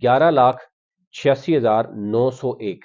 11,86,901।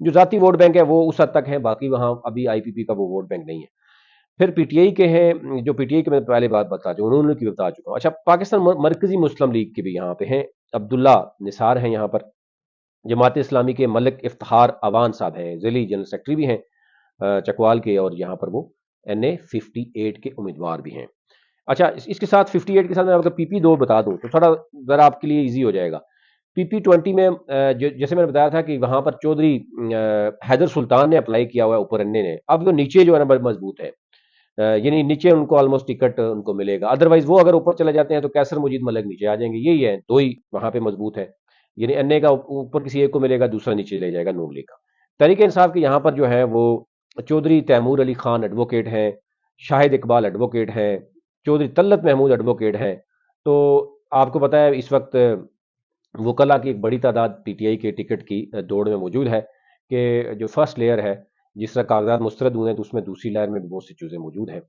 جو ذاتی vote bank ہے وہ اس حد تک ہے، باقی وہاں ابھی آئی پی پی کا وہ ووٹ بینک نہیں ہے۔ پھر پی ٹی آئی کے ہیں، جو پی ٹی آئی کے میں پہلے بات بتا چکا ہوں، انہوں نے کی بتا چکا ہوں۔ اچھا، پاکستان مرکزی مسلم لیگ کے بھی یہاں پہ ہیں، عبداللہ نثار ہیں یہاں پر۔ جماعت اسلامی کے ملک افتخار اوان صاحب ہیں، ذیلی جنرل سیکرٹری بھی ہیں چکوال کے، اور یہاں پر وہ NA 58 کے امیدوار بھی ہیں۔ اچھا، اس کے ساتھ 58 کے ساتھ میں آپ کو PP2 بتا دوں تو تھوڑا ذرا آپ کے لیے ایزی ہو جائے گا۔ PP20 میں جیسے میں نے بتایا تھا کہ وہاں پر چودھری حیدر سلطان نے اپلائی کیا ہوا ہے، اوپر NA نے، اب وہ نیچے جو ہے نا بڑا مضبوط ہے، یعنی نیچے ان کو آلموسٹ ٹکٹ ان کو ملے گا، ادروائز وہ اگر اوپر چلے جاتے ہیں تو کیسر مجید ملک نیچے آ جائیں گے، یہی ہے، دو ہی وہاں پہ مضبوط ہے، یعنی NA کا اوپر کسی ایک کو ملے گا، دوسرا نیچے لے جائے گا نون لیگ کا۔ تحریک انصاف کے یہاں پر جو ہے وہ چودھری تیمور علی خان ایڈوکیٹ ہیں، شاہد اقبال ایڈوکیٹ ہیں، چودھری طلت محمود ایڈوکیٹ ہیں۔ تو آپ کو پتا ہے اس وقت وکلا کی ایک بڑی تعداد PTI کے ٹکٹ کی دوڑ میں موجود ہے، کہ جو فرسٹ لیئر ہے، جس طرح کاغذات مسترد ہوئے ہیں تو اس میں دوسری لائر میں بھی بہت سی چیزیں موجود ہیں۔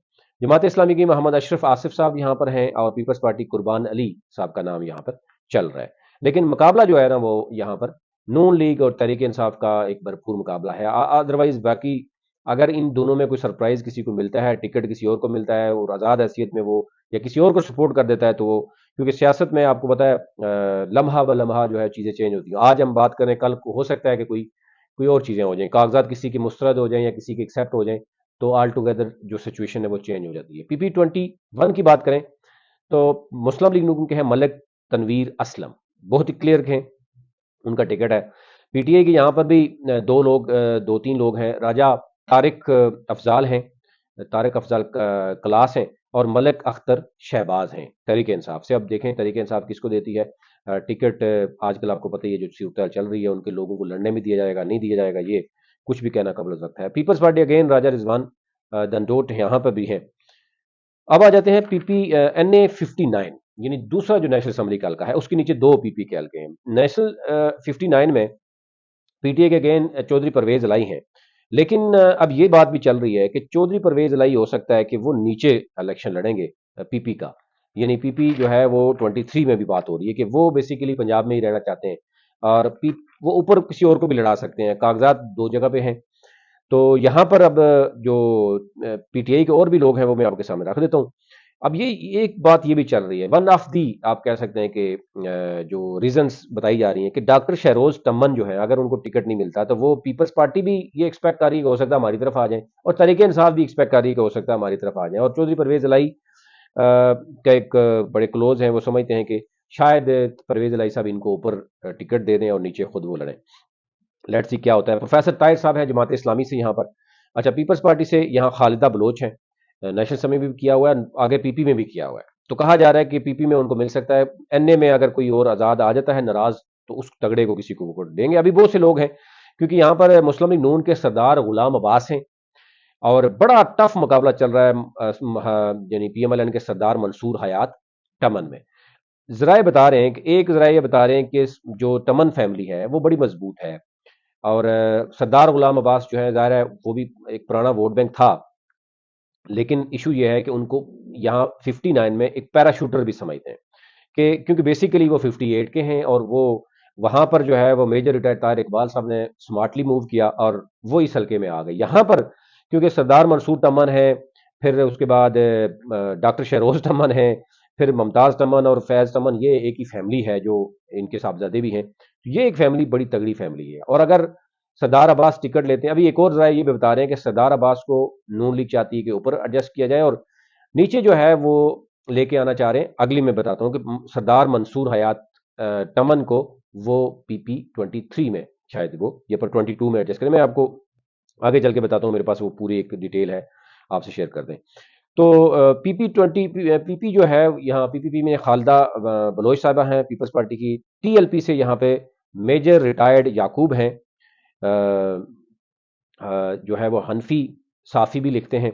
جماعت اسلامی کی محمد اشرف آصف صاحب یہاں پر ہیں، اور پیپلز پارٹی قربان علی صاحب کا نام یہاں پر چل رہا ہے۔ لیکن مقابلہ جو ہے نا وہ یہاں پر نون لیگ اور تحریک انصاف کا ایک بھرپور مقابلہ ہے۔ ادروائز باقی اگر ان دونوں میں کوئی سرپرائز کسی کو ملتا ہے، ٹکٹ کسی اور کو ملتا ہے اور آزاد حیثیت میں وہ یا کسی اور کو سپورٹ کر دیتا ہے تو وہ، کیونکہ سیاست میں آپ کو پتا ہے لمحہ ب لمحہ جو ہے چیزیں چینج ہوتی ہیں، آج ہم بات کریں کل کو ہو سکتا ہے کہ کوئی اور چیزیں ہو جائیں، کاغذات کسی کی مسترد ہو جائیں یا کسی کی ایکسیپٹ ہو جائیں، تو آل ٹوگیدر جو سچویشن ہے وہ چینج ہو جاتی ہے۔ PP21 کی بات کریں تو مسلم لیگ نون کے ہیں ملک تنویر اسلم، بہت ہی کلیئر ہیں، ان کا ٹکٹ ہے۔ PTI کے یہاں پر بھی دو تین لوگ ہیں، راجہ طارق افضال ہیں، طارق افضال کلاس ہیں، اور ملک اختر شہباز ہیں تحریک انصاف سے۔ اب دیکھیں تحریک انصاف کس کو دیتی ہے ٹکٹ، آج کل آپ کو پتہ ہی ہے جو صورتحال چل رہی ہے، ان کے لوگوں کو لڑنے میں دیا جائے گا نہیں دیا جائے گا، یہ کچھ بھی کہنا قبل وقت ہے۔ پیپلز پارٹی اگین راجہ رضوان دنڈوٹ یہاں پر بھی ہیں۔ اب آ جاتے ہیں NA 59، یعنی دوسرا جو نیشنل اسمبلی کا حلقہ ہے، اس کے نیچے دو PP کے حلقے ہیں۔ نیشنل 59 میں PTI کے اگین چودھری پرویز الہی ہیں، لیکن اب یہ بات بھی چل رہی ہے کہ چودھری پرویز الہی ہو سکتا ہے کہ وہ نیچے الیکشن لڑیں گے PP کا، یعنی PP جو ہے وہ 23 میں بھی بات ہو رہی ہے کہ وہ بیسیکلی پنجاب میں ہی رہنا چاہتے ہیں، اور وہ اوپر کسی اور کو بھی لڑا سکتے ہیں، کاغذات دو جگہ پہ ہیں۔ تو یہاں پر اب جو PTI کے اور بھی لوگ ہیں وہ میں آپ کے سامنے رکھ دیتا ہوں۔ اب یہ ایک بات یہ بھی چل رہی ہے، ون آف دی آپ کہہ سکتے ہیں کہ جو ریزنز بتائی جا رہی ہیں کہ ڈاکٹر شہروز تمن جو ہے اگر ان کو ٹکٹ نہیں ملتا تو وہ پیپلز پارٹی بھی یہ ایکسپیکٹ کر رہی ہے کہ ہو سکتا ہے ہماری طرف آ جائیں، اور تحریک انصاف بھی ایکسپیکٹ کر رہی ہے کہ ہو سکتا ہے ہماری طرف آ جائیں، اور چودھری پرویز الہی کا ایک بڑے کلوز ہیں، وہ سمجھتے ہیں کہ شاید پرویز الہی صاحب ان کو اوپر ٹکٹ دے دیں اور نیچے خود وہ لڑیں۔ لیٹ سی کیا ہوتا ہے۔ پروفیسر طاہر صاحب ہیں جماعت اسلامی سے یہاں پر۔ اچھا، پیپلز پارٹی سے یہاں خالدہ بلوچ ہیں، نیشنل اسمبلی میں بھی کیا ہوا ہے، آگے PP میں بھی کیا ہوا ہے، تو کہا جا رہا ہے کہ PP میں ان کو مل سکتا ہے، NA میں اگر کوئی اور آزاد آ جاتا ہے ناراض تو اس تگڑے کو کسی کو ووٹ دیں گے۔ ابھی بہت سے لوگ ہیں، کیونکہ یہاں پر مسلم لیگ نون کے سردار غلام عباس ہیں، اور بڑا ٹف مقابلہ چل رہا ہے یعنی PMLN کے سردار منصور حیات ٹمن میں۔ ذرائع بتا رہے ہیں کہ ایک ذرائع یہ بتا رہے ہیں کہ جو ٹمن فیملی ہے وہ بڑی مضبوط ہے، اور سردار غلام عباس جو ہے ظاہر ہے وہ بھی ایک پرانا ووٹ بینک تھا، لیکن ایشو یہ ہے کہ ان کو یہاں 59 میں ایک پیراشوٹر بھی سمجھتے ہیں، کہ کیونکہ بیسیکلی وہ 58 کے ہیں، اور وہ وہاں پر جو ہے وہ میجر ریٹائر طاہر اقبال صاحب نے سمارٹلی موو کیا اور وہ اس حلقے میں آ گئے۔ یہاں پر کیونکہ سردار منصور تمن ہے، پھر اس کے بعد ڈاکٹر شہروز تمن ہے، پھر ممتاز تمن اور فیض تمن، یہ ایک ہی فیملی ہے جو ان کے صاحبزادے بھی ہیں، یہ ایک فیملی بڑی تگڑی فیملی ہے۔ اور اگر سردار عباس ٹکٹ لیتے ہیں، ابھی ایک اور ذرائع یہ بھی بتا رہے ہیں کہ سردار عباس کو نون لیگ چاہتی ہے کہ اوپر ایڈجسٹ کیا جائے، اور نیچے جو ہے وہ لے کے آنا چاہ رہے ہیں، اگلی میں بتاتا ہوں کہ سردار منصور حیات ٹمن کو وہ PP23 میں شاید وہ یا پر 22 میں ایڈجسٹ کریں، میں آپ کو آگے چل کے بتاتا ہوں، میرے پاس وہ پوری ایک ڈیٹیل ہے، آپ سے شیئر کر دیں۔ تو PP جو ہے یہاں PPP میں خالدہ بلوچ صاحبہ ہیں پیپلز پارٹی کی، TLP سے یہاں پہ میجر ریٹائرڈ یعقوب ہیں، جو ہے وہ حنفی صافی بھی لکھتے ہیں،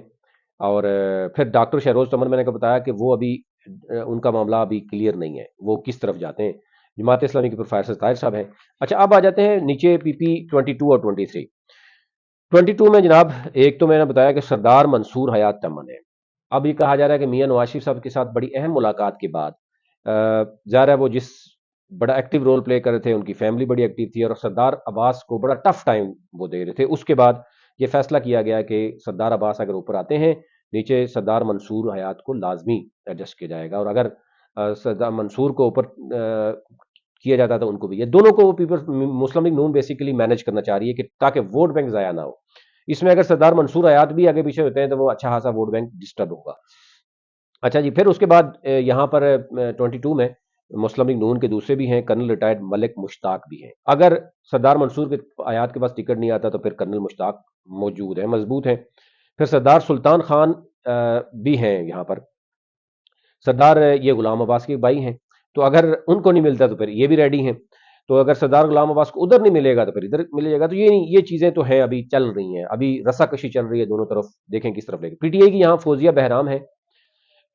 اور پھر ڈاکٹر شہروز تمن میں نے بتایا کہ وہ ابھی ان کا معاملہ ابھی کلیئر نہیں ہے، وہ کس طرف جاتے ہیں۔ جماعت اسلامی کے پروفیسر طاہر صاحب ہیں۔ اچھا، اب آ جاتے ہیں نیچے PP22 اور 23۔ 22 میں جناب ایک تو میں نے بتایا کہ سردار منصور حیات تمن ہے۔ اب یہ کہا جا رہا ہے کہ میاں نواز شریف صاحب کے ساتھ بڑی اہم ملاقات کے بعد ظاہر ہے وہ جس بڑا ایکٹیو رول پلے کر رہے تھے، ان کی فیملی بڑی ایکٹیو تھی، اور سردار عباس کو بڑا ٹف ٹائم وہ دے رہے تھے۔ اس کے بعد یہ فیصلہ کیا گیا کہ سردار عباس اگر اوپر آتے ہیں، نیچے سردار منصور حیات کو لازمی ایڈجسٹ کیا جائے گا، اور اگر سردار منصور کو اوپر کیا جاتا تھا ان کو بھی، یہ دونوں کو پیپلز مسلم لیگ نون بیسیکلی مینج کرنا چاہ رہی ہے کہ تاکہ ووٹ بینک ضائع نہ ہو۔ اس میں اگر سردار منصور حیات بھی آگے پیچھے ہوتے ہیں تو وہ اچھا خاصا ووٹ بینک ڈسٹرب ہوگا۔ اچھا جی، پھر اس کے بعد یہاں پر 22 میں مسلم لیگ نون کے دوسرے بھی ہیں، کرنل ریٹائرڈ ملک مشتاق بھی ہیں۔ اگر سردار منصور کے حیات کے پاس ٹکٹ نہیں آتا تو پھر کرنل مشتاق موجود ہیں، مضبوط ہیں۔ پھر سردار سلطان خان بھی ہیں یہاں پر، سردار یہ غلام عباس کے بھائی ہیں، تو اگر ان کو نہیں ملتا تو پھر یہ بھی ریڈی ہیں، تو اگر سردار غلام عباس کو ادھر نہیں ملے گا تو پھر ادھر ملے گا۔ تو یہ نہیں، یہ چیزیں تو ہیں، ابھی چل رہی ہیں، ابھی رسا کشی چل رہی ہے دونوں طرف، دیکھیں کس طرف لے گا۔ پی ٹی آئی کی یہاں فوزیہ بہرام ہے،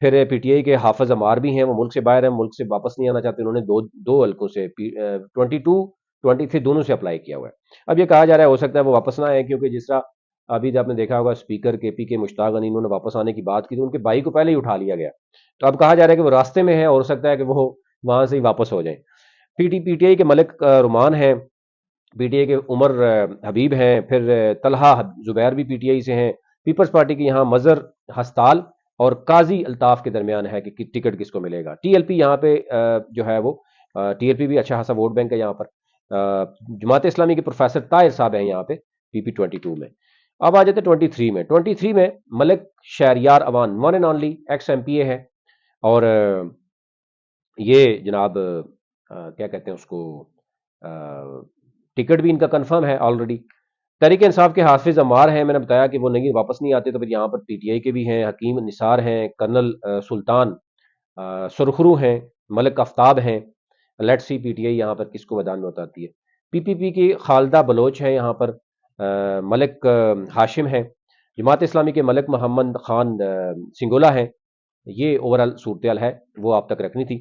پھر پی ٹی آئی کے حافظ عمار بھی ہیں، وہ ملک سے باہر ہیں، ملک سے واپس نہیں آنا چاہتے، انہوں نے دو حلقوں سے 22 23 دونوں سے اپلائی کیا ہوا ہے۔ اب یہ کہا جا رہا ہے ہو سکتا ہے وہ واپس نہ آئے، کیونکہ جس طرح ابھی آپ نے دیکھا ہوگا اسپیکر کے پی کے مشتاق علی، انہوں نے واپس آنے کی بات کی تو ان کے بھائی کو پہلے ہی اٹھا لیا گیا، تو اب کہا جا رہا ہے کہ وہ راستے میں ہے، اور ہو سکتا ہے کہ وہ وہاں سے ہی واپس ہو جائیں۔ پی ٹی آئی کے ملک رومان ہیں، پی ٹی آئی کے عمر حبیب ہیں، پھر طلحہ زبیر بھی پی ٹی آئی سے ہیں۔ پیپلز پارٹی کے یہاں مظہر ہستال اور قاضی الطاف کے درمیان ہے کہ ٹکٹ کس کو ملے گا۔ ٹی ایل پی یہاں پہ جو ہے وہ ٹی ایل پی بھی اچھا خاصا ووٹ بینک ہے یہاں پر۔ جماعت اسلامی کے پروفیسر طاہر صاحب ہیں یہاں پہ پی پی 22 میں۔ اب آ جاتے 23 میں، 23 میں Malik Shahryar Awan, one and only ex M P A ہے، اور یہ جناب کیا کہتے ہیں اس کو، ٹکٹ بھی ان کا کنفرم ہے آلریڈی۔ تحریک انصاف کے حافظ عمار ہیں، میں نے بتایا کہ وہ نہیں واپس نہیں آتے، تو پھر یہاں پر پی ٹی آئی کے بھی ہیں، حکیم نثار ہیں، کرنل سلطان سرخرو ہیں، ملک آفتاب ہیں۔ Let see P T I یہاں پر کس کو میدان میں اتارتی ہے۔ پی پی پی کی خالدہ بلوچ ہیں یہاں پر، ملک ہاشم ہیں، جماعت اسلامی کے ملک محمد خان سنگولا ہیں۔ یہ اوورال صورتحال ہے، وہ آپ تک رکھنی تھی۔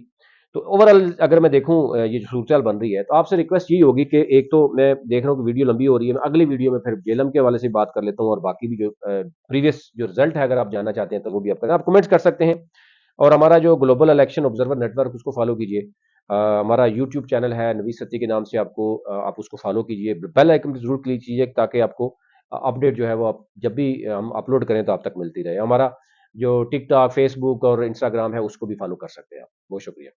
تو اوورال اگر میں دیکھوں یہ جو صورتحال بن رہی ہے، تو آپ سے ریکویسٹ یہی ہوگی کہ ایک تو میں دیکھ رہا ہوں کہ ویڈیو لمبی ہو رہی ہے، میں اگلی ویڈیو میں پھر جیلم کے حوالے سے بات کر لیتا ہوں، اور باقی بھی جو پریویس جو رزلٹ ہے اگر آپ جاننا چاہتے ہیں تو وہ بھی آپ کریں، آپ کمنٹس کر سکتے ہیں۔ اور ہمارا جو global election observer network, اس کو فالو کیجیے۔ ہمارا یوٹیوب چینل ہے نویس ستی کے نام سے، آپ اس کو فالو کیجیے، بیل آئکن بھی ضرور کلک کیجیے تاکہ آپ کو اپڈیٹ جو ہے وہ آپ جب بھی ہم اپلوڈ کریں تو آپ تک ملتی رہے۔ ہمارا جو ٹک ٹاک، فیس بک اور انسٹاگرام ہے، اس کو بھی فالو کر سکتے ہیں آپ۔ بہت شکریہ۔